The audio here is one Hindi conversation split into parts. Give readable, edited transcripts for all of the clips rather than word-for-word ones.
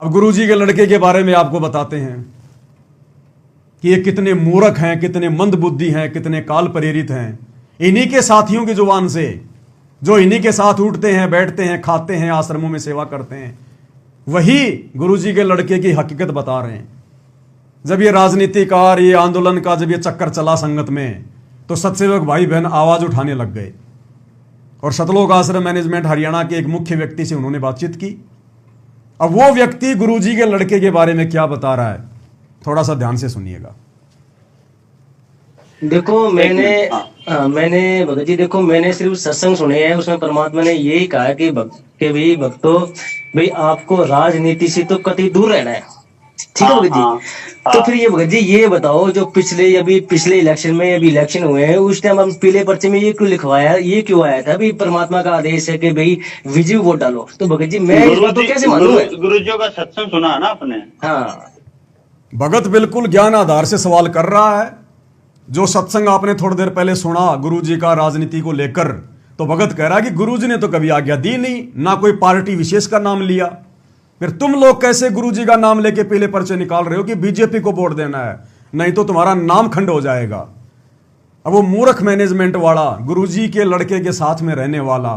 अब गुरुजी के लड़के के बारे में आपको बताते हैं कि ये कितने मूर्ख हैं, कितने मंदबुद्धि हैं, कितने काल प्रेरित हैं। इन्हीं के साथियों की जुबान से, जो इन्हीं के साथ उठते हैं, बैठते हैं, खाते हैं, आश्रमों में सेवा करते हैं, वही गुरुजी के लड़के की हकीकत बता रहे हैं। जब ये राजनीति का, ये आंदोलन का जब ये चक्कर चला संगत में, तो सत्सेवक भाई बहन आवाज उठाने लग गए और सतलोक आश्रम मैनेजमेंट हरियाणा के एक मुख्य व्यक्ति से उन्होंने बातचीत की। अब वो व्यक्ति गुरुजी के लड़के के बारे में क्या बता रहा है, थोड़ा सा ध्यान से सुनिएगा। देखो मैंने भगत जी, देखो मैंने सिर्फ सत्संग सुने हैं, उसमें परमात्मा ने यही कहा कि भाई भक्तों, भाई आपको राजनीति से तो कतई दूर रहना है। ठीक है भगत जी। तो फिर ये भगत जी ये बताओ, जो पिछले इलेक्शन में अभी इलेक्शन हुए हैं, उस टाइम हम पीले पर्चे में ये क्यों लिखवाया, ये क्यों आया था भाई परमात्मा का आदेश है कि भाई विजय वोट डालो। तो भगत जी मैं इस बात को कैसे मानूं? गुरुजियों का सत्संग सुना है ना आपने? हाँ भगत बिल्कुल ज्ञान आधार से सवाल कर रहा है। जो सत्संग आपने थोड़ी देर पहले सुना गुरुजी का राजनीति को लेकर, तो भगत कह रहा है कि गुरुजी ने तो कभी आज्ञा दी नहीं, ना कोई पार्टी विशेष का नाम लिया। फिर तुम लोग कैसे गुरुजी का नाम लेके पीले पर्चे निकाल रहे हो कि बीजेपी को वोट देना है, नहीं तो तुम्हारा नाम खंड हो जाएगा। अब वो मूर्ख मैनेजमेंट वाला, गुरुजी के लड़के के साथ में रहने वाला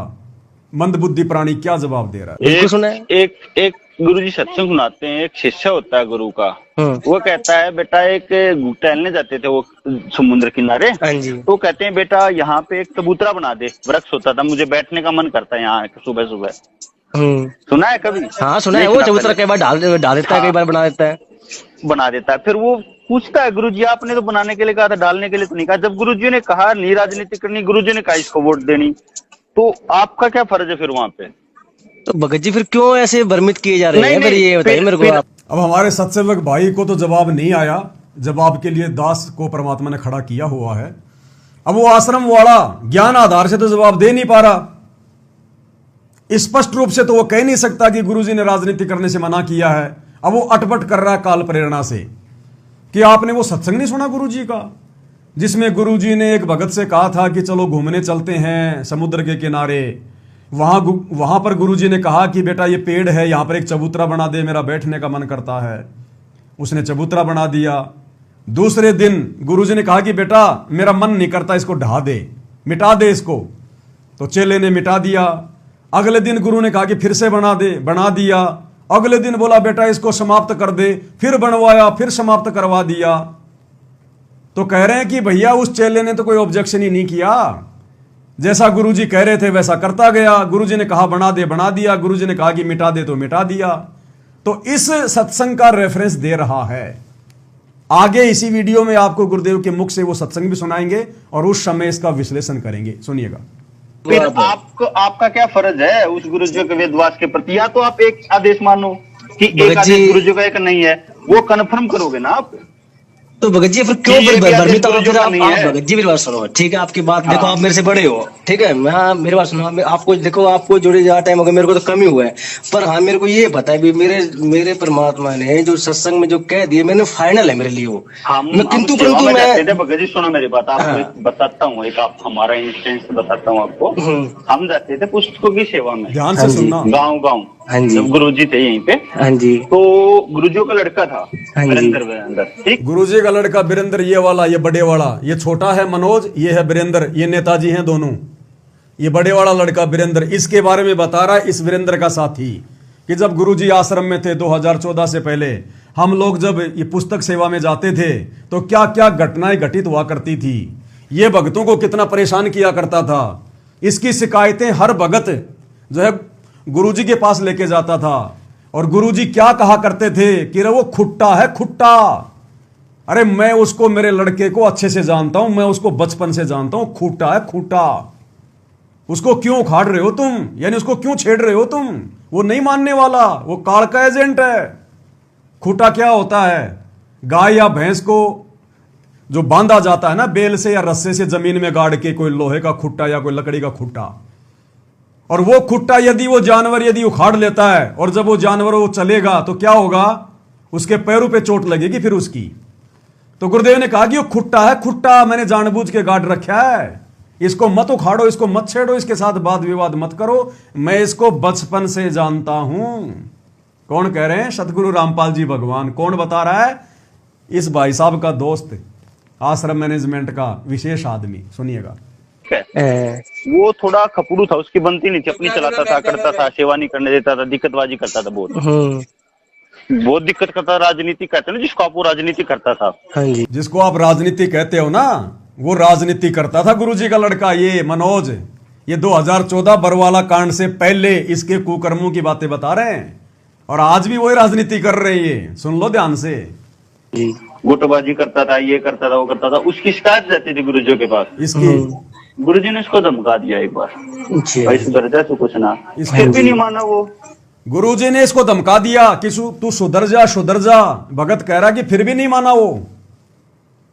मंदबुद्धि प्राणी क्या जवाब दे रहा है? एक गुरुजी सत्संग सुनाते हैं। एक शिष्य होता है गुरु का, वो कहता है बेटा, एक टहलने जाते थे वो समुद्र किनारे, तो कहते हैं बेटा यहाँ पे एक चबूतरा बना दे। वृक्ष होता था, मुझे बैठने का मन करता है यहाँ सुबह सुबह। सुना है कभी? हाँ सुना है। वो चबूतरा कई बार डाल देता है, कई बार बना देता है। फिर वो पूछता है गुरुजी आपने तो बनाने के लिए कहा था, डालने के लिए तो नहीं कहा। जब गुरुजी ने कहा नहीं राजनीति करनी, गुरुजी ने कहा इसको वोट देनी, तो आपका क्या फर्ज है फिर वहां पे? तो भगत जी फिर क्यों ऐसे भ्रमित किए जा रहे हैं? ये बताइए मेरे को आप। अब हमारे सत्सेवक भाई को तो जवाब नहीं आया, जवाब के लिए दास को परमात्मा ने खड़ा किया हुआ है। अब वो आश्रम वाला ज्ञान आधार से तो जवाब दे नहीं पा रहा। स्पष्ट रूप से तो वो कह नहीं सकता कि गुरुजी ने राजनीति करने से मना किया है। अब वो अटपट कर रहा है काल प्रेरणा से कि आपने वो सत्संग नहीं सुना गुरुजी का, जिसमें गुरुजी ने एक भगत से कहा था कि चलो घूमने चलते हैं समुद्र के किनारे। वहां पर गुरुजी ने कहा कि बेटा ये पेड़ है, यहां पर एक चबूतरा बना दे, मेरा बैठने का मन करता है। उसने चबूतरा बना दिया। दूसरे दिन गुरुजी ने कहा कि बेटा मेरा मन नहीं करता, इसको ढा दे, मिटा दे इसको। तो चेले ने मिटा दिया। अगले दिन गुरु ने कहा कि फिर से बना दे, बना दिया। अगले दिन बोला बेटा इसको समाप्त कर दे, फिर बनवाया, फिर समाप्त करवा दिया। तो कह रहे हैं कि भैया उस चेले ने तो कोई ऑब्जेक्शन ही नहीं किया, जैसा गुरुजी कह रहे थे वैसा करता गया। गुरुजी ने कहा बना दे, बना दिया। गुरुजी ने कहा कि मिटा दे, तो मिटा दिया। तो इस सत्संग का रेफरेंस दे रहा है। आगे इसी वीडियो में आपको गुरुदेव के मुख से वो सत्संग भी सुनाएंगे और उस समय इसका विश्लेषण करेंगे। सुनिएगा। फिर आपका क्या फर्ज है उस गुरुजी के वेदवास के प्रति? या तो आप एक आदेश मानो कि एक आदेश गुरुजी का एक नहीं है, वो कन्फर्म करोगे ना आप? तो भगत जी फिर क्यों भ्रमित हो? फिर आप भगत जी मेरी बात सुनो, ठीक है? आपकी बात देखो, आप मेरे से बड़े हो, ठीक है? मैं मेरी बात सुनो, आपको देखो, आपको जुड़े ज्यादा टाइम हो गया, मेरे को तो कम ही हुआ है। पर हाँ मेरे को ये पता है मेरे परमात्मा ने जो सत्संग में जो कह दिए, मैंने फाइनल है मेरे लिए वो। किंतु मैं भगत जी सुनो मेरी बात, आपको बताता हूँ एक, आप हमारा इंस्टेंस बताता हूँ आपको। हम जाते थे पुस्तकों की सेवा में, ध्यान से सुनना, गाँव। जब गुरुजी थे यहीं पे, तो गुरुजी का लड़का था वीरेंद्र, ठीक? गुरुजी का लड़का वीरेंद्र, ये वाला, ये बड़े वाला, ये छोटा है मनोज, ये है वीरेंद्र, ये नेताजी हैं दोनों। ये बड़े वाला लड़का वीरेंद्र, इसके बारे में बता रहा है इस वीरेंद्र का साथी कि जब गुरुजी आश्रम में थे 2014 से पहले, हम लोग जब ये पुस्तक सेवा में जाते थे तो क्या क्या घटनाएं घटित हुआ करती थी। ये भक्तों को कितना परेशान किया करता था। इसकी शिकायतें हर भगत जो है गुरुजी के पास लेके जाता था। और गुरुजी क्या कहा करते थे कि वो खुट्टा है, खुट्टा। अरे मैं उसको, मेरे लड़के को अच्छे से जानता हूं, मैं उसको बचपन से जानता हूं, खूटा है, खूटा। उसको क्यों उखाड़ रहे हो तुम, यानी उसको क्यों छेड़ रहे हो तुम? वो नहीं मानने वाला, वो काल का एजेंट है। खूटा क्या होता है? गाय या भैंस को जो बांधा जाता है ना बेल से या रस्से से जमीन में गाड़ के, कोई लोहे का खुट्टा या कोई लकड़ी का खुट्टा। और वो खुट्टा यदि वो जानवर यदि उखाड़ लेता है और जब वो जानवर वो चलेगा तो क्या होगा? उसके पैरों पे चोट लगेगी फिर उसकी। तो गुरुदेव ने कहा कि वो खुट्टा है, खुट्टा, मैंने जानबूझ के गाड़ रखा है, इसको मत उखाड़ो, इसको मत छेड़ो, इसके साथ वाद विवाद मत करो, मैं इसको बचपन से जानता हूं। कौन कह रहे हैं? सतगुरु रामपाल जी भगवान। कौन बता रहा है? इस भाई साहब का दोस्त, आश्रम मैनेजमेंट का विशेष आदमी। सुनिएगा। वो थोड़ा खपड़ू था, उसकी बनती नहीं थी, अपनी चलाता था, करता था, सेवा नहीं करने देता था, दिक्कतबाजी करता था, बहुत दिक्कत करता था। राजनीति कहते हैं ना जिसको आप, वो राजनीति करता था। हाँ जी। जिसको आप राजनीति कहते हो ना, वो राजनीति करता था गुरुजी का लड़का, ये मनोज। ये 2014 बरवाला कांड से पहले इसके कुकर्मों की बातें बता रहे हैं, और आज भी वही राजनीति कर रहे हैं। सुन लो ध्यान से। गुटबाजी करता था, ये करता था, वो करता था। उसकी शिकायत जाती थी गुरुजी के पास। इसकी गुरुजी ने उसको धमका दिया एक बार, भाई सुधर जा, तू कुछ ना। फिर भी नहीं माना वो। गुरुजी ने इसको धमका दिया कि तू सुधर जा, सुधर जा। भगत कह रहा कि फिर भी नहीं माना वो।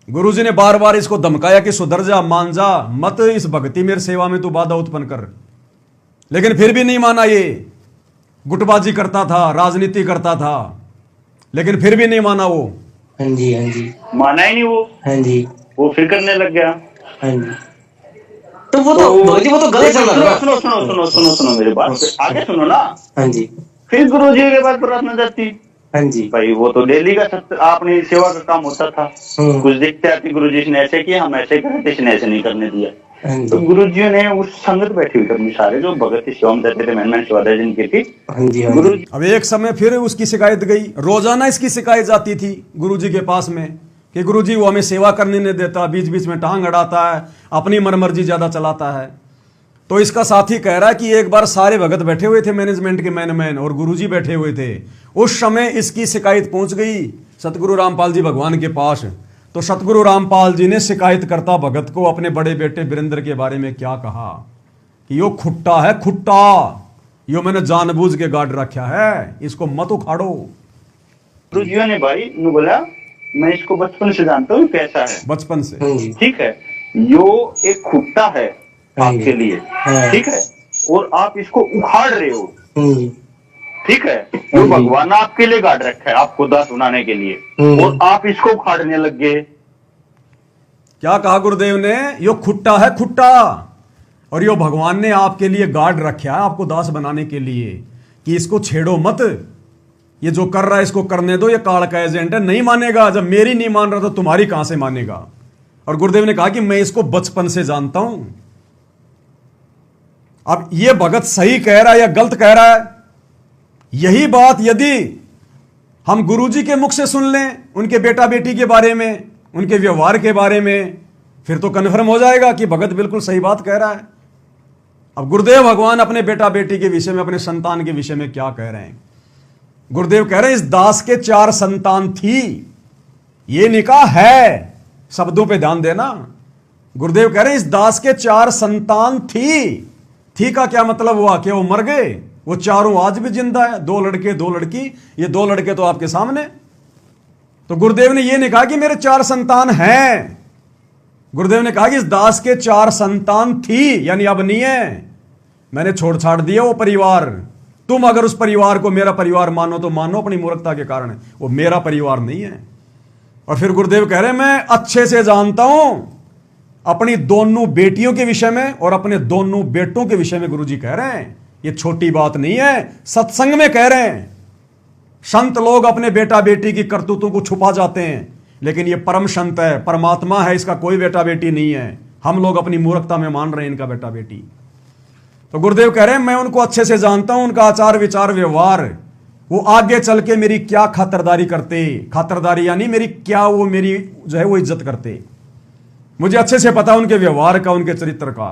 गुरुजी ने बार बार इसको धमकाया कि सुधर जा, मान जा, मत इस भक्ति मेरी सेवा में तू बाधा उत्पन्न कर। लेकिन फिर भी नहीं माना। ये गुटबाजी करता था, राजनीति करता था, लेकिन फिर भी नहीं माना वो। हाँ जी, हाँ जी। माना ही नहीं वो। हाँ जी। वो फिर करने लग गया। हाँ जी। तो वो तो गलत चल रहा है। सुनो मेरी बात, आगे सुनो ना। हाँ जी। फिर गुरुजी के बाद प्रार्थना जाती। हाँ जी। भाई वो तो डेली का आपने सेवा का काम होता था। कुछ देखते आती, गुरुजी ने ऐसे किया, हम ऐसे करते, इसने ऐसे नहीं करने दिया। तो गुरुजी ने उस संगत बैठी हुई अपनी सारे जो भगत की सेवा में जाते थे, मैंने सेवा जिनकी थी। गुरुजी अब एक समय फिर उसकी शिकायत गई। रोजाना इसकी शिकायत जाती थी गुरुजी के पास में कि गुरुजी वो हमें सेवा करने नहीं देता, बीच बीच में टांग अड़ाता है, अपनी मनमर्जी ज्यादा चलाता है। तो इसका साथी कह रहा है कि एक बार सारे भगत बैठे हुए थे मैनेजमेंट के मैन और गुरुजी बैठे हुए थे। उस समय इसकी शिकायत पहुंच गई सतगुरु रामपाल जी भगवान के पास। तो सतगुरु रामपाल जी ने शिकायतकर्ता भगत को अपने बड़े बेटे वीरेंद्र के बारे में क्या कहा कि यो खुट्टा है, खुट्टा, यो मैंने जानबूझ के गाड़ रखा है, इसको मत उखाड़ो। गुरुजी ने भाई ने बोला, मैं इसको बचपन से जानता हूँ कैसा है, बचपन से। ठीक है, यो एक खुट्टा है आपके लिए, ठीक है, और आप इसको उखाड़ रहे हो, ठीक है। जो भगवान आपके लिए गाड़ रखा है, आपको दास बनाने के लिए, और आप इसको उखाड़ने लग गए। क्या कहा गुरुदेव ने? यो खुट्टा है, खुट्टा, और यो भगवान ने आपके लिए गाड़ रखा है, आपको दास बनाने के लिए, कि इसको छेड़ो मत, ये जो कर रहा है इसको करने दो, ये काल का एजेंट है, नहीं मानेगा। जब मेरी नहीं मान रहा तो तुम्हारी कहां से मानेगा? और गुरुदेव ने कहा कि मैं इसको बचपन से जानता हूं। अब ये भगत सही कह रहा है या गलत कह रहा है? यही बात यदि हम गुरुजी के मुख से सुन लें, उनके बेटा बेटी के बारे में, उनके व्यवहार के बारे में, फिर तो कन्फर्म हो जाएगा कि भगत बिल्कुल सही बात कह रहा है। अब गुरुदेव भगवान अपने बेटा बेटी के विषय में, अपने संतान के विषय में क्या कह रहे हैं? गुरुदेव कह रहे हैं इस दास के 4 संतान थी, ये नहीं कहा है, शब्दों पे ध्यान देना। गुरुदेव कह रहे हैं इस दास के 4 संतान थी का क्या मतलब हुआ? कि वो मर गए? वो चारों आज भी जिंदा है, 2 लड़के 2 लड़की। ये 2 लड़के तो आपके सामने। तो गुरुदेव ने ये नहीं कहा कि मेरे 4 संतान हैं। गुरुदेव ने कहा कि इस दास के 4 संतान थी, यानी अब नहीं है, मैंने छोड़ छाड़ दिया वो परिवार। तुम अगर उस परिवार को मेरा परिवार मानो तो मानो, अपनी मूर्खता के कारण, वो मेरा परिवार नहीं है। और फिर गुरुदेव कह रहे हैं मैं अच्छे से जानता हूं अपनी दोनों बेटियों के विषय में और अपने दोनों बेटों के विषय में। गुरुजी कह रहे हैं ये छोटी बात नहीं है, सत्संग में कह रहे हैं। संत लोग अपने बेटा बेटी की करतूतों को छुपा जाते हैं, लेकिन ये परम संत है, परमात्मा है, इसका कोई बेटा बेटी नहीं है। हम लोग अपनी मूर्खता में मान रहे हैं इनका बेटा बेटी। तो गुरुदेव कह रहे हैं मैं उनको अच्छे से जानता हूं, उनका आचार विचार व्यवहार, वो आगे चल के मेरी क्या खातिरदारी करते, खातिरदारी यानी मेरी क्या, वो मेरी जो है वो इज्जत करते, मुझे अच्छे से पता उनके व्यवहार का, उनके चरित्र का।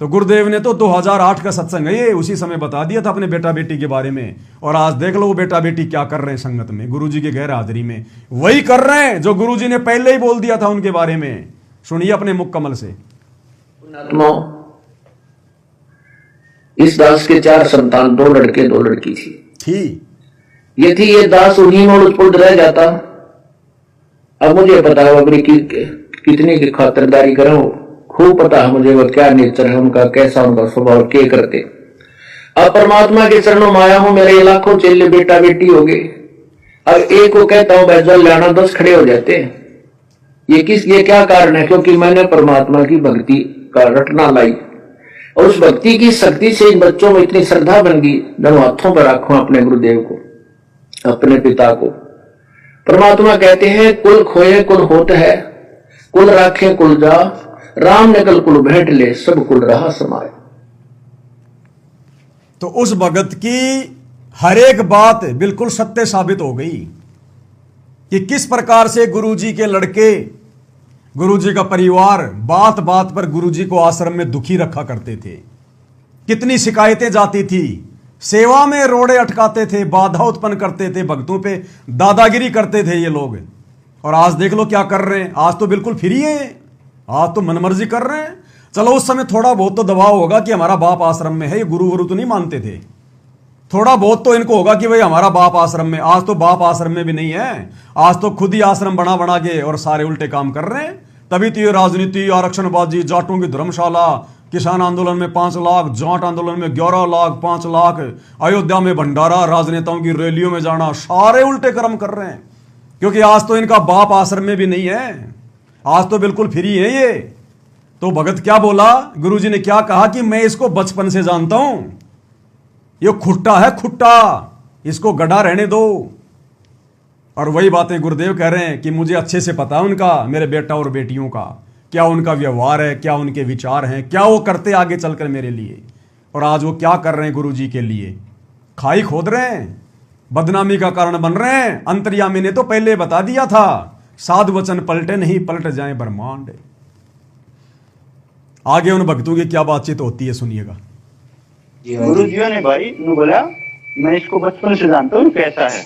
तो गुरुदेव ने तो 2008 का सत्संग है ये, उसी समय बता दिया था अपने बेटा बेटी के बारे में। और आज देख लो वो बेटा बेटी क्या कर रहे हैं संगत में, गुरुजी के गैर हाजिरी में। वही कर रहे हैं जो गुरुजी ने पहले ही बोल दिया था उनके बारे में। सुनिए अपने मुख कमल से। इस दास के 4 संतान, 2 लड़के 2 लड़की थी। ये थी, ये दास उन्हीं में उलझ रह जाता। अब मुझे पता है अपनी कितनी की खातिरदारी करूं, खूब पता है मुझे वो क्या नेचर है उनका, कैसा उनका स्वभाव, क्या करते। अब परमात्मा के चरणों में आया हूं, मेरे लाखों चेले बेटा बेटी हो गए। अब एक को कहता हूं बैजल लाना, 10 खड़े हो जाते हैं। ये क्या कारण है? क्योंकि मैंने परमात्मा की भक्ति का रटना लाई। और उस भक्ति की शक्ति से इन बच्चों में इतनी श्रद्धा बन गई, दोनों हाथों पर रखो अपने गुरुदेव को, अपने पिता को। परमात्मा कहते हैं कुल खोए कुल होत है, कुल राखे कुल जा, राम निकल कुल भेंट ले, सब कुल रहा समाए। तो उस भगत की हर एक बात बिल्कुल सत्य साबित हो गई कि किस प्रकार से गुरुजी के लड़के, गुरुजी का परिवार बात बात पर गुरुजी को आश्रम में दुखी रखा करते थे, कितनी शिकायतें जाती थी, सेवा में रोड़े अटकाते थे, बाधा उत्पन्न करते थे, भक्तों पे दादागिरी करते थे ये लोग। और आज देख लो क्या कर रहे हैं, आज तो बिल्कुल फ्री है, आज तो मनमर्जी कर रहे हैं। चलो उस समय थोड़ा बहुत तो दबाव होगा कि हमारा बाप आश्रम में है, ये गुरु गुरु तो नहीं मानते थे, थोड़ा बहुत तो इनको होगा कि भाई हमारा बाप आश्रम में। आज तो बाप आश्रम में भी नहीं है, आज तो खुद ही आश्रम बना बना के और सारे उल्टे काम कर रहे हैं। तभी तो ये राजनीति, आरक्षणबाजी, जाटों की धर्मशाला, किसान आंदोलन में 5 लाख, जाट आंदोलन में 11 लाख, 5 लाख, अयोध्या में भंडारा, राजनेताओं की रैलियों में जाना, सारे उल्टे कर्म कर रहे हैं। क्योंकि आज तो इनका बाप आश्रम में भी नहीं है, आज तो बिल्कुल फ्री है ये। तो भगत क्या बोला, गुरुजी ने क्या कहा कि मैं इसको बचपन से जानता हूं, ये खुट्टा है खुट्टा, इसको गड्ढा रहने दो। और वही बातें गुरुदेव कह रहे हैं कि मुझे अच्छे से पता है उनका, मेरे बेटा और बेटियों का, क्या उनका व्यवहार है, क्या उनके विचार हैं, क्या वो करते आगे चलकर मेरे लिए, और आज वो क्या कर रहे हैं गुरुजी के लिए। खाई खोद रहे हैं, बदनामी का कारण बन रहे हैं। अंतर्यामी ने तो पहले बता दिया था, साधु वचन पलटे नहीं पलट जाए ब्रह्मांड। आगे उन भक्तों की क्या बातचीत होती है सुनिएगा। गुरु जी ने भाई ने बोला मैं इसको बचपन से जानता हूँ कैसा है,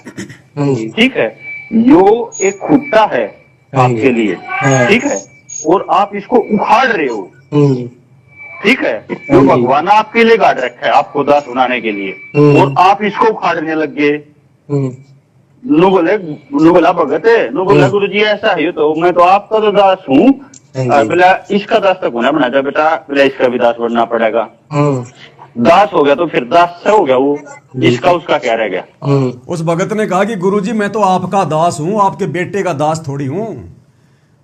ठीक है, यो एक खुट्टा है आपके लिए, ठीक है, और आप इसको उखाड़ रहे हो, ठीक है, जो भगवान आपके लिए गाड़ रखा है आपको दास सुनाने के लिए, और आप इसको उखाड़ने लग गए। नो बोला भगत है, नो बोला गुरु जी ऐसा है तो मैं तो आपका तो दास हूँ, बोला इसका दास तक होना बना जा बेटा, बोला इसका भी दास बनना पड़ेगा। दास हो गया तो फिर दास से हो गया वो, इसका उसका क्या रह गया। उस भगत ने कहा कि गुरुजी मैं तो आपका दास हूं, आपके बेटे का दास थोड़ी हूं।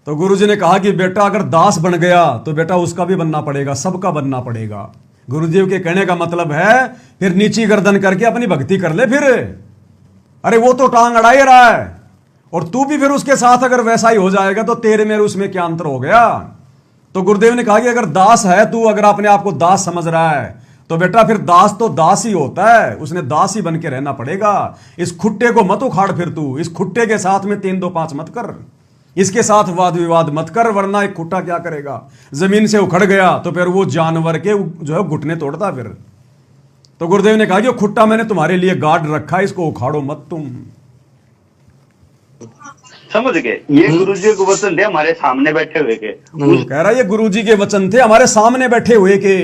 तो गुरुजी ने कहा कि बेटा अगर दास बन गया तो बेटा उसका भी बनना पड़ेगा, सबका बनना पड़ेगा। गुरुदेव के कहने का मतलब है फिर नीची गर्दन करके अपनी भक्ति कर ले फिर। अरे वो तो टांग अड़ा ही रहा है और तू भी फिर उसके साथ अगर वैसा ही हो जाएगा तो तेरे मेरे उसमें क्या अंतर हो गया। तो गुरुदेव ने कहा कि अगर दास है तू, अगर अपने आप को दास समझ रहा है तो बेटा फिर दास तो दास ही होता है, उसने दास ही बन के रहना पड़ेगा। इस खुट्टे को मत उखाड़ फिर तू, इस खुट्टे के साथ में 3 2 5 मत कर, इसके साथ वाद विवाद मत कर, वरना एक खुट्टा क्या करेगा, जमीन से उखड़ गया तो फिर वो जानवर के जो है घुटने तोड़ता फिर। तो गुरुदेव ने कहा कि खुट्टा मैंने तुम्हारे लिए गाड़ रखा है, इसको उखाड़ो मत तुम। समझ गए, ये गुरुजी के वचन थे हमारे सामने बैठे हुए के। कह रहा है ये गुरुजी के वचन थे हमारे सामने बैठे हुए के।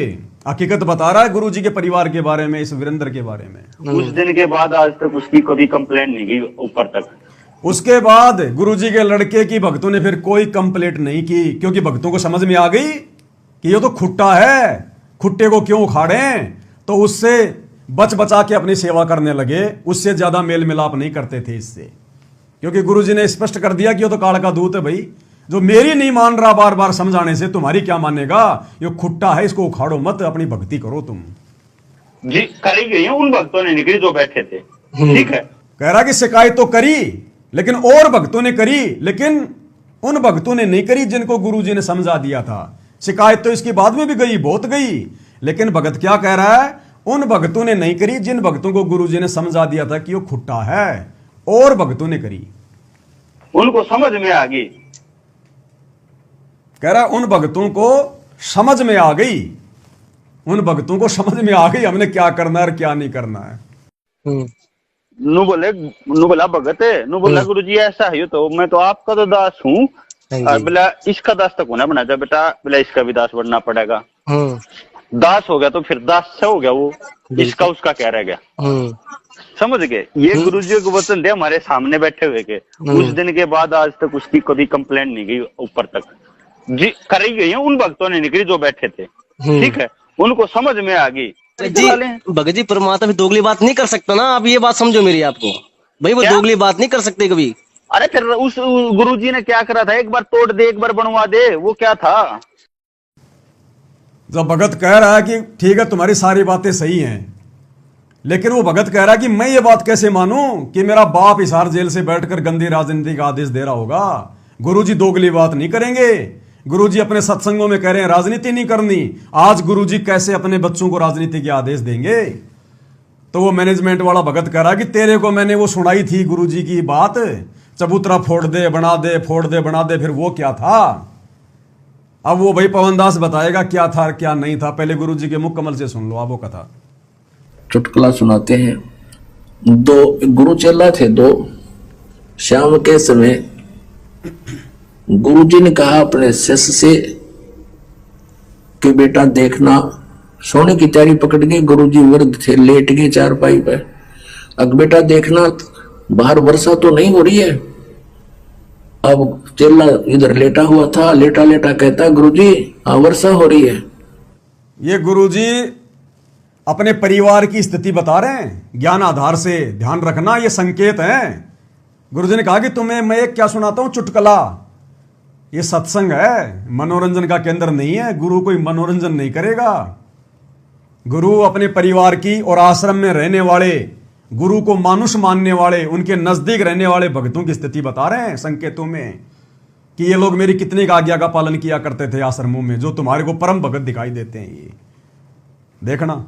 हकीकत बता रहा है गुरुजी के परिवार के बारे में, इस वीरेंद्र के बारे में। उस दिन के बाद आज तक उसकी कभी कंप्लेंट नहीं की ऊपर तक। उसके बाद गुरुजी के लड़के की भक्तों ने फिर कोई कंप्लेंट नहीं की, क्योंकि भक्तों को समझ में आ गई कि ये तो खुट्टा है, खुट्टे को क्यों उखाड़े। तो उससे बच बचा के अपनी सेवा करने लगे, उससे ज्यादा मेल मिलाप नहीं करते थे इससे, क्योंकि गुरुजी ने स्पष्ट कर दिया कि ये तो काल का दूत है भाई, जो मेरी नहीं मान रहा बार बार समझाने से तुम्हारी क्या मानेगा। ये खुट्टा है, इसको उखाड़ो मत, अपनी भक्ति करो तुम। जी करी गई है, उन भक्तों ने निकली जो बैठे थे, ठीक है। कह रहा कि शिकायत तो करी लेकिन और भक्तों ने करी, लेकिन उन भक्तों ने नहीं करी जिनको गुरुजी ने समझा दिया था। शिकायत तो इसकी बाद में भी गई, बहुत गई, लेकिन भगत क्या कह रहा है, उन भक्तों ने नहीं करी जिन भक्तों को गुरुजी ने समझा दिया था कि वो खुट्टा है, और भक्तों ने करी, उनको समझ में आ गई। कह रहा उन भक्तों को समझ में आ गई, उन भक्तों को समझ में आ गई हमने क्या करना है और क्या नहीं करना है। नु बोला भगत है, नु बोला गुरुजी ऐसा है तो मैं तो आपका तो दास हूँ, बोला इसका दास तक होना बना जा बेटा, बोला इसका भी दास बनना पड़ेगा। दास हो गया तो फिर दास से हो गया वो, इसका उसका क्या रह गया। समझ गए, ये गुरुजी के वचन थे हमारे सामने बैठे हुए के। उस दिन के बाद आज तक उसकी कभी कंप्लेंट नहीं गई ऊपर तक। जी करी गई है, उन भक्तों ने निकली जो बैठे थे, ठीक है, उनको समझ में आ गई। जी भगत जी परमात्मा भी दोगली बात नहीं कर सकता ना, आप ये बात समझो मेरी आपको भाई, वो दोगली बात नहीं कर सकते कभी। अरे फिर उस गुरुजी ने क्या करा था, एक बार तोड़ दे एक बार बनवा दे, वो क्या था। जब भगत कह रहा है कि ठीक है तुम्हारी सारी बातें सही हैं, लेकिन वो भगत कह रहा है कि मैं ये बात कैसे मानूं कि मेरा बाप हिसार जेल से बैठकर गंदी राजनीति का आदेश दे रहा होगा। गुरुजी दोगली बात नहीं करेंगे। गुरुजी अपने सत्संगों में कह रहे हैं राजनीति नहीं करनी। आज गुरुजी कैसे अपने बच्चों को राजनीति के आदेश देंगे? तो वो मैनेजमेंट वाला भगत कह रहा कि तेरे को मैंने वो सुनाई थी गुरुजी की बात, चबूतरा फोड़ दे बना दे, फोड़ दे बना दे, फिर वो क्या था? अब वो भाई पवनदास बताएगा क्या था क्या नहीं था। पहले गुरुजी के मुख कमल से सुन लो आप वो कथा। चुटकुला सुनाते हैं। दो गुरु चेला थे दो। शाम के समय गुरुजी ने कहा अपने शिष्य से कि बेटा देखना, सोने की तैयारी पकड़ के गुरुजी वृद्ध थे, लेट गए चारपाई पे। अब बेटा देखना बाहर वर्षा तो नहीं हो रही है। अब चेला इधर लेटा हुआ था, लेटा लेटा कहता गुरुजी हाँ वर्षा हो रही है। ये गुरुजी अपने परिवार की स्थिति बता रहे हैं ज्ञान आधार से। ध्यान रखना ये संकेत है। गुरुजी ने कहा कि तुम्हें मैं एक क्या सुनाता हूं चुटकुला। ये सत्संग है, मनोरंजन का केंद्र नहीं है। गुरु कोई मनोरंजन नहीं करेगा। गुरु अपने परिवार की और आश्रम में रहने वाले, गुरु को मानुष मानने वाले, उनके नजदीक रहने वाले भक्तों की स्थिति बता रहे हैं संकेतों में कि ये लोग मेरी कितनी आज्ञा का पालन किया करते थे आश्रमों में, जो तुम्हारे को परम भगत दिखाई देते हैं। ये देखना।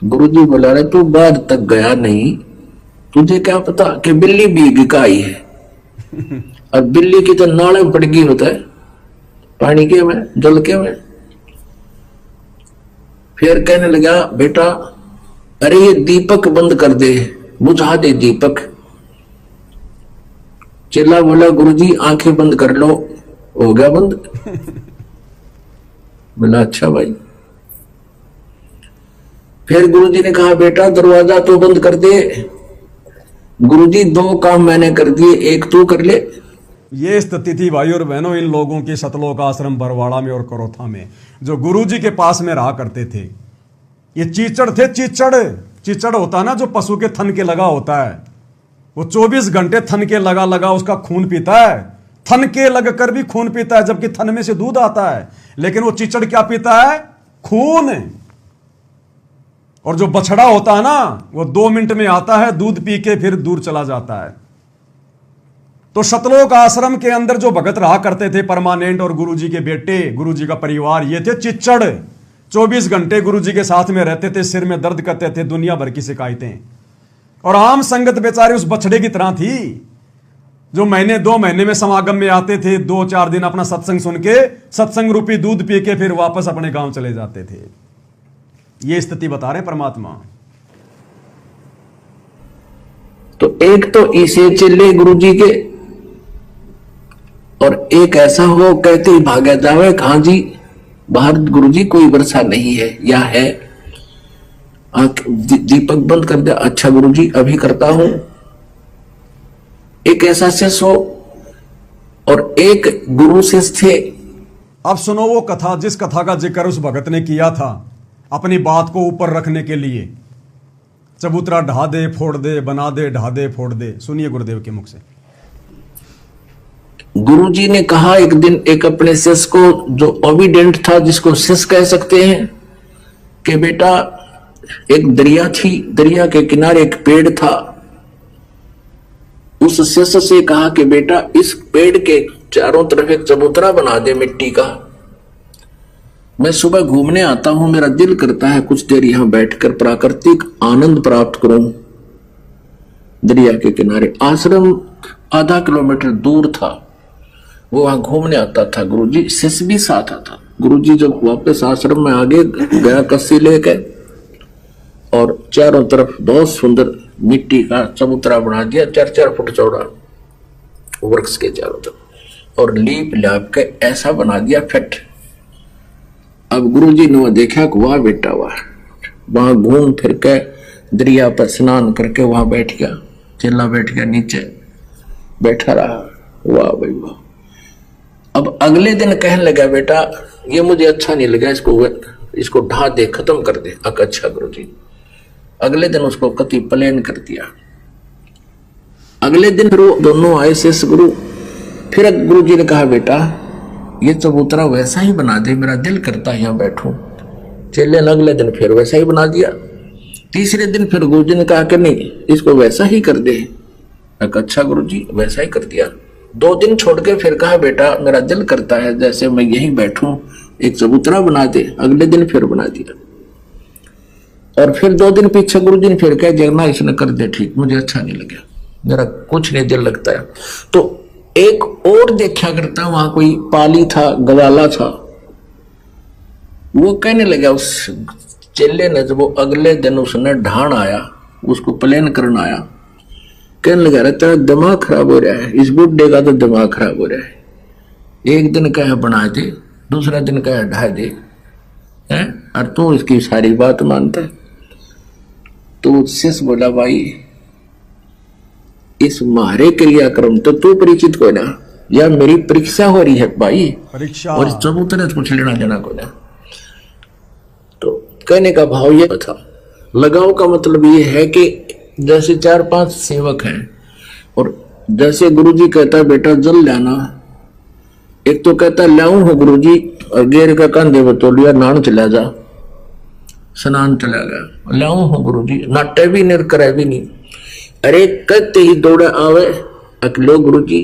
गुरुजी बोला रहे तू बाहर तक गया नहीं, तुझे क्या पता कि बिल्ली भीग का आई है। और बिल्ली की तो नाले में पड़ गई होता है, पानी के में, जल के में। फिर कहने लगा बेटा अरे ये दीपक बंद कर दे, बुझा दे दीपक। चेला बोला गुरुजी आंखें बंद कर लो, हो गया बंद। बोला अच्छा भाई। फिर गुरुजी ने कहा बेटा दरवाजा तो बंद कर दे। गुरुजी दो काम मैंने कर दिए, एक तू कर ले। ये स्थिति थी भाई और बहनों इन लोगों की सतलोक आश्रम बरवाड़ा में और करोथा में, जो गुरुजी के पास में रहा करते थे। ये चीचड़ थे, चीचड़। चीचड़ होता ना जो पशु के थन के लगा होता है, वो 24 घंटे थन के लगा लगा उसका खून पीता है। थन के लग कर भी खून पीता है, जबकि थन में से दूध आता है। लेकिन वो चीचड़ क्या पीता है? खून। और जो बछड़ा होता है ना, वो 2 मिनट में आता है, दूध पी के फिर दूर चला जाता है। तो सतलोक आश्रम के अंदर जो भगत रहा करते थे परमानेंट, और गुरुजी के बेटे, गुरुजी का परिवार, ये थे चिच्चड़। 24 घंटे गुरुजी के साथ में रहते थे, सिर में दर्द करते थे, दुनिया भर की शिकायतें। और आम संगत बेचारे उस बछड़े की तरह थी, जो महीने 2 महीने में समागम में आते थे, 2-4 दिन अपना सत्संग सुन के, सत्संग रूपी दूध पी के फिर वापस अपने गांव चले जाते थे। ये स्थिति बता रहे परमात्मा। तो एक तो इसे चले गुरुजी के, और एक ऐसा हो कहते ही भागा जावे हाँ जी बाहर गुरुजी कोई वर्षा नहीं है या है। दीपक बंद कर दे, अच्छा गुरुजी अभी करता हूं। एक ऐसा शिष्य हो और एक गुरु शिष्य थे। अब सुनो वो कथा, जिस कथा का जिक्र उस भगत ने किया था अपनी बात को ऊपर रखने के लिए। चबूतरा ढा दे फोड़ दे, बना दे ढा दे फोड़ दे। सुनिए गुरुदेव के मुख से। गुरुजी ने कहा एक दिन एक अपने शिष्य को, जो ओबीडेंट था, जिसको शिष्य कह सकते हैं, कि बेटा एक दरिया थी, दरिया के किनारे एक पेड़ था। उस शिष्य से कहा कि बेटा इस पेड़ के चारों तरफ एक चबूतरा बना दे मिट्टी का। मैं सुबह घूमने आता हूं, मेरा दिल करता है कुछ देर यहां बैठकर प्राकृतिक आनंद प्राप्त करूं। दरिया के किनारे आश्रम आधा किलोमीटर दूर था, वो वहां घूमने आता था। गुरुजी शिष्य भी साथ आता। गुरुजी जब वापस आश्रम में आगे गया कस्सी लेके, और चारों तरफ बहुत सुंदर मिट्टी का चबूतरा बना दिया, 4-4 फुट चौड़ा, वृक्ष के चारों तरफ, और लीप लाप के ऐसा बना दिया फिट। अब गुरुजी ने वो देखा कि वाह बेटा वाह, वहां घूम फिर के दरिया पर स्नान करके वहां बैठ गया। चेला बैठ गया नीचे, बैठा रहा। वाह भाई वाह। अब अगले दिन कहने लगा बेटा ये मुझे अच्छा नहीं लगा, इसको ढा दे, खत्म कर दे। अच्छा गुरुजी। अगले दिन उसको कति प्लेन कर दिया। अगले दिन फिर वो दोनों आए शिष्य गुरु। फिर गुरुजी ने कहा बेटा ये चबूतरा वैसा ही बना दे, मेरा दिल करता है यहाँ बैठूं। चेले ने अगले दिन फिर वैसा ही बना दिया। तीसरे दिन फिर गुरुजी ने कहा कि नहीं, इसको वैसा ही कर दे। अच्छा गुरुजी, वैसा ही कर दिया। 2 दिन छोड़ के फिर कहा बेटा मेरा दिल करता है जैसे मैं यहीं बैठूं, एक चबूतरा बना दे। अगले दिन फिर बना दिया। और फिर 2 दिन पीछे गुरुजी ने फिर कह दिया ना इसने कर दे ठीक, मुझे अच्छा नहीं लगा, मेरा कुछ नहीं दिल लगता है। तो एक और देखा करता, वहां कोई पाली था, गवाला था, वो कहने लगा उस चेले ने, जब वो अगले दिन उसने ढाण आया, उसको प्लेन करना आया, कहने लगा रहा तेरा दिमाग खराब हो रहा है, इस बुढ़े का तो दिमाग खराब हो रहा है। एक दिन कहे बना दे, दूसरा दिन कहे ढा दे, हैं, और तू इसकी सारी बात मानता है। तो शिष्य बोला भाई इस मारे क्रियाक्रम तो तू परिचित को ना, या मेरी परीक्षा हो रही है भाई, परीक्षा, और इस चबूतरे से कुछ लेना देना को ना। तो कहने का भाव ये था, लगाव का मतलब ये है कि जैसे 4-5 सेवक हैं और जैसे गुरुजी कहता है बेटा जल लाना, एक तो कहता है लाऊं हो गुरुजी, और गेर का कंधे बतौलिया नान चला जा, स्नान चला गया, लाऊं हो गुरुजी, नाटे भी नहीं करे भी नहीं, अरे कहते ही दौड़ा आवे अकलो गुरुजी।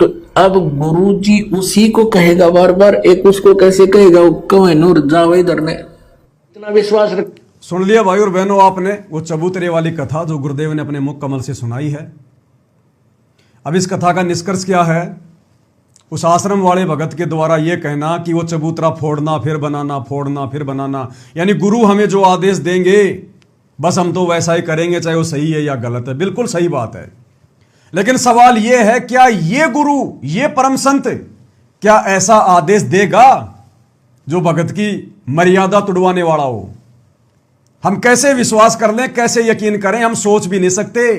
तो अब गुरुजी उसी को कहेगा बार बार, एक उसको कैसे कहेगा, वो कहे नूर जाओ इधर ने, इतना विश्वास रख। सुन लिया भाई और बहनों आपने वो चबूतरे वाली कथा जो गुरुदेव ने अपने मुख कमल से सुनाई है। अब इस कथा का निष्कर्ष क्या है? उस आश्रम वाले भगत के द्वारा यह कहना कि वो चबूतरा फोड़ना फिर बनाना, फोड़ना फिर बनाना, यानी गुरु हमें जो आदेश देंगे बस हम तो वैसा ही करेंगे, चाहे वो सही है या गलत है। बिल्कुल सही बात है, लेकिन सवाल यह है क्या ये गुरु, ये परम संत क्या ऐसा आदेश देगा जो भगत की मर्यादा तुड़वाने वाला हो? हम कैसे विश्वास कर लें, कैसे यकीन करें? हम सोच भी नहीं सकते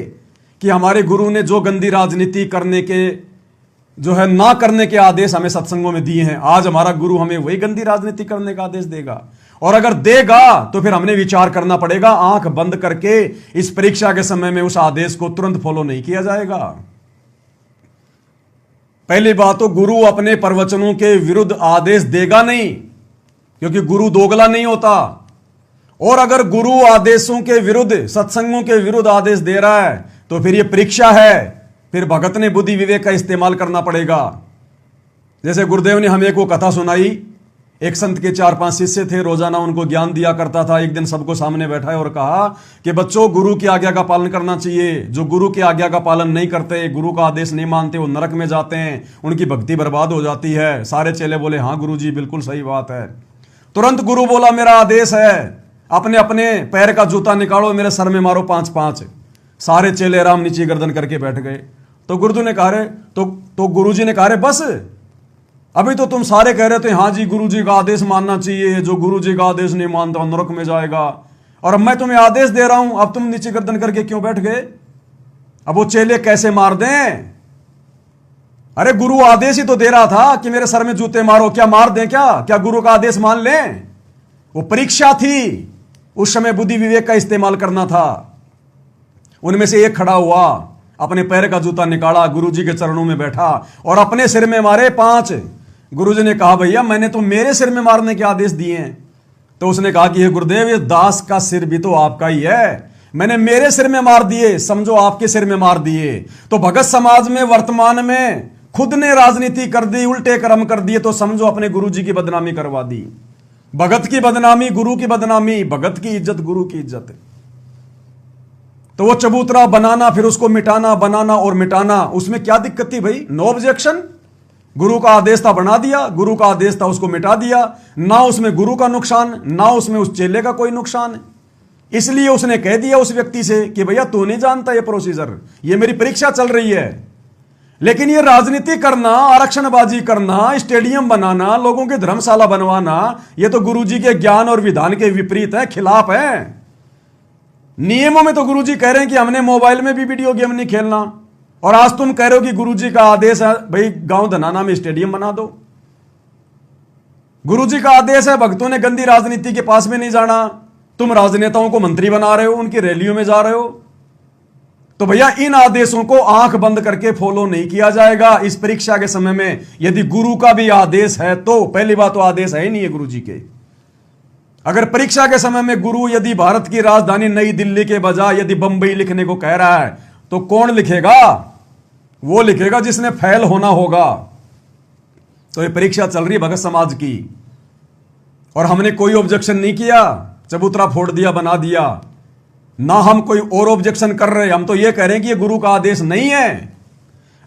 कि हमारे गुरु ने जो गंदी राजनीति करने के, जो है ना करने के आदेश हमें सत्संगों में दिए हैं, आज हमारा गुरु हमें वही गंदी राजनीति करने का आदेश देगा। और अगर देगा तो फिर हमने विचार करना पड़ेगा, आंख बंद करके इस परीक्षा के समय में उस आदेश को तुरंत फॉलो नहीं किया जाएगा। पहली बात तो गुरु अपने प्रवचनों के विरुद्ध आदेश देगा नहीं, क्योंकि गुरु दोगला नहीं होता। और अगर गुरु आदेशों के विरुद्ध, सत्संगों के विरुद्ध आदेश दे रहा है तो फिर यह परीक्षा है, फिर भगत ने बुद्धि विवेक का इस्तेमाल करना पड़ेगा। जैसे गुरुदेव ने हमें एक वो कथा सुनाई, एक संत के 4-5 शिष्य थे, रोजाना उनको ज्ञान दिया करता था। एक दिन सबको सामने बैठाया और कहा कि बच्चों गुरु की आज्ञा का पालन करना चाहिए, जो गुरु की आज्ञा का पालन नहीं करते, गुरु का आदेश नहीं मानते, वो नरक में जाते हैं, उनकी भक्ति बर्बाद हो जाती है। सारे चेले बोले हाँ गुरुजी बिल्कुल सही बात है। तुरंत गुरु बोला मेरा आदेश है, अपने अपने पैर का जूता निकालो, मेरे सर में मारो 5-5। सारे चेले राम नीचे गर्दन करके बैठ गए। तो गुरुजी ने कहा रे, तो गुरुजी ने कहा रे बस, अभी तो तुम सारे कह रहे थे हाँ जी गुरुजी का आदेश मानना चाहिए, जो गुरुजी का आदेश नहीं मानता नरक में जाएगा, और अब मैं तुम्हें आदेश दे रहा हूं, अब तुम नीचे गर्दन करके क्यों बैठ गए? अब वो चेले कैसे मार दें? अरे गुरु आदेश ही तो दे रहा था कि मेरे सर में जूते मारो, क्या मार दें? क्या गुरु का आदेश मान लें? वो परीक्षा थी, उस समय बुद्धि विवेक का इस्तेमाल करना था। उनमें से एक खड़ा हुआ, अपने पैर का जूता निकाला, गुरुजी के चरणों में बैठा और अपने सिर में मारे 5। गुरुजी ने कहा भैया मैंने तो मेरे सिर में मारने के आदेश दिए हैं। तो उसने कहा कि हे गुरुदेव ये दास का सिर भी तो आपका ही है, मैंने मेरे सिर में मार दिए, समझो आपके सिर में मार दिए। तो भगत समाज में वर्तमान में खुद ने राजनीति कर दी, उल्टे कर्म कर दिए, तो समझो अपने गुरुजी की बदनामी करवा दी। भगत की बदनामी, गुरु की बदनामी, भगत की इज्जत, गुरु की इज्जत। तो वो चबूतरा बनाना, फिर उसको मिटाना, बनाना और मिटाना, उसमें क्या दिक्कत थी भाई? No objection. गुरु का आदेश था, बना दिया, गुरु का आदेश था, उसको मिटा दिया। ना उसमें गुरु का नुकसान, ना उसमें उस चेले का कोई नुकसान है। इसलिए उसने कह दिया उस व्यक्ति से कि भैया तू नहीं जानता ये प्रोसीजर, ये मेरी परीक्षा चल रही है। लेकिन ये राजनीति करना, आरक्षणबाजी करना, स्टेडियम बनाना, लोगों की धर्मशाला बनवाना, ये तो गुरुजी के ज्ञान और विधान के विपरीत है, खिलाफ है। नियमों में तो गुरुजी कह रहे हैं कि हमने मोबाइल में भी वीडियो गेम नहीं खेलना, और आज तुम कह रहे हो कि गुरुजी का आदेश है भाई गांव धनाना में स्टेडियम बना दो। गुरुजी का आदेश है भक्तों ने गंदी राजनीति के पास में नहीं जाना, तुम राजनेताओं को मंत्री बना रहे हो, उनकी रैलियों में जा रहे हो। तो भैया इन आदेशों को आंख बंद करके फॉलो नहीं किया जाएगा इस परीक्षा के समय में। यदि गुरु का भी आदेश है तो पहली बात तो आदेश है ही नहीं है गुरु जी के। अगर परीक्षा के समय में गुरु यदि भारत की राजधानी नई दिल्ली के बजाय यदि बंबई लिखने को कह रहा है तो कौन लिखेगा? वो लिखेगा जिसने फेल होना होगा। तो ये परीक्षा चल रही है भगत समाज की और हमने कोई ऑब्जेक्शन नहीं किया, चबूतरा फोड़ दिया, बना दिया ना। हम कोई और ऑब्जेक्शन कर रहे हैं, हम तो ये कह रहे हैं कि ये गुरु का आदेश नहीं है।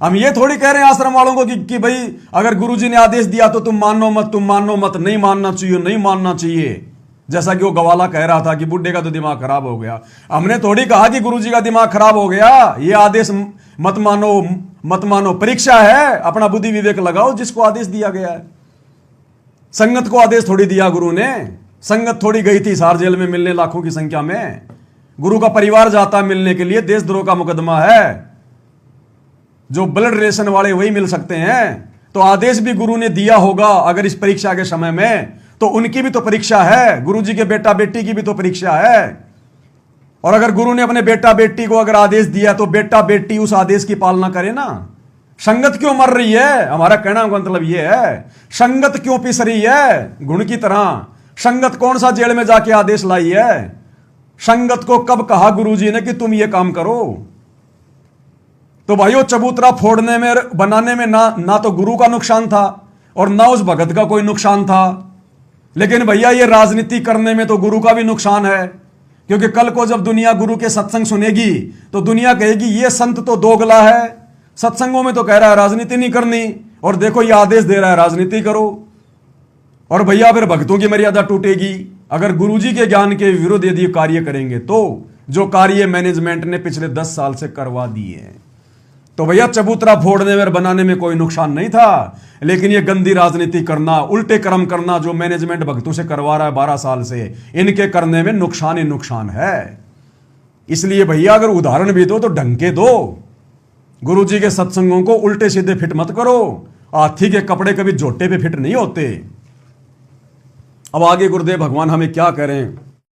हम ये थोड़ी कह रहे हैं आश्रम वालों को कि भाई अगर गुरुजी ने आदेश दिया तो तुम मानो मत, तुम मानो मत, नहीं मानना चाहिए, नहीं मानना चाहिए। जैसा कि वो गवाला कह रहा था कि बुड्ढे का तो दिमाग खराब हो गया। हमने थोड़ी कहा कि गुरुजी का दिमाग खराब हो गया, ये आदेश मत मानो, मत मानो। परीक्षा है, अपना बुद्धि विवेक लगाओ जिसको आदेश दिया गया है। संगत को आदेश थोड़ी दिया गुरु ने, संगत थोड़ी गई थी सार जेल में मिलने लाखों की संख्या में। गुरु का परिवार जाता मिलने के लिए, देशद्रोह का मुकदमा है, जो ब्लड रिलेशन वाले वही मिल सकते हैं। तो आदेश भी गुरु ने दिया होगा अगर इस परीक्षा के समय में, तो उनकी भी तो परीक्षा है, गुरु जी के बेटा बेटी की भी तो परीक्षा है। और अगर गुरु ने अपने बेटा बेटी को अगर आदेश दिया तो बेटा बेटी उस आदेश की पालना करे ना। संगत क्यों मर रही है? हमारा कहना का मतलब यह है, संगत क्यों पिस रही है गुण की तरह? संगत कौन सा जेल में जाके आदेश लाई है? संगत को कब कहा गुरुजी ने कि तुम ये काम करो? तो भाइयों, चबूतरा फोड़ने में, बनाने में ना तो गुरु का नुकसान था और ना उस भगत का कोई नुकसान था। लेकिन भैया ये राजनीति करने में तो गुरु का भी नुकसान है, क्योंकि कल को जब दुनिया गुरु के सत्संग सुनेगी तो दुनिया कहेगी ये संत तो दोगला है, सत्संगों में तो कह रहा है राजनीति नहीं करनी और देखो ये आदेश दे रहा है राजनीति करो। और भैया फिर भक्तों की मर्यादा टूटेगी अगर गुरुजी के ज्ञान के विरुद्ध यदि कार्य करेंगे तो, जो कार्य मैनेजमेंट ने पिछले 10 साल से करवा दिए हैं। तो भैया चबूतरा फोड़ने में बनाने में कोई नुकसान नहीं था, लेकिन ये गंदी राजनीति करना, उल्टे कर्म करना जो मैनेजमेंट भक्तों से करवा रहा है 12 साल से, इनके करने में नुकसान ही नुकसान है। इसलिए भैया अगर उदाहरण भी दो तो ढंग के दो। गुरुजी के सत्संगों को उल्टे सीधे फिट मत करो। हाथी के कपड़े कभी जोटे पे फिट नहीं होते। अब आगे गुरुदेव भगवान हमें क्या करें?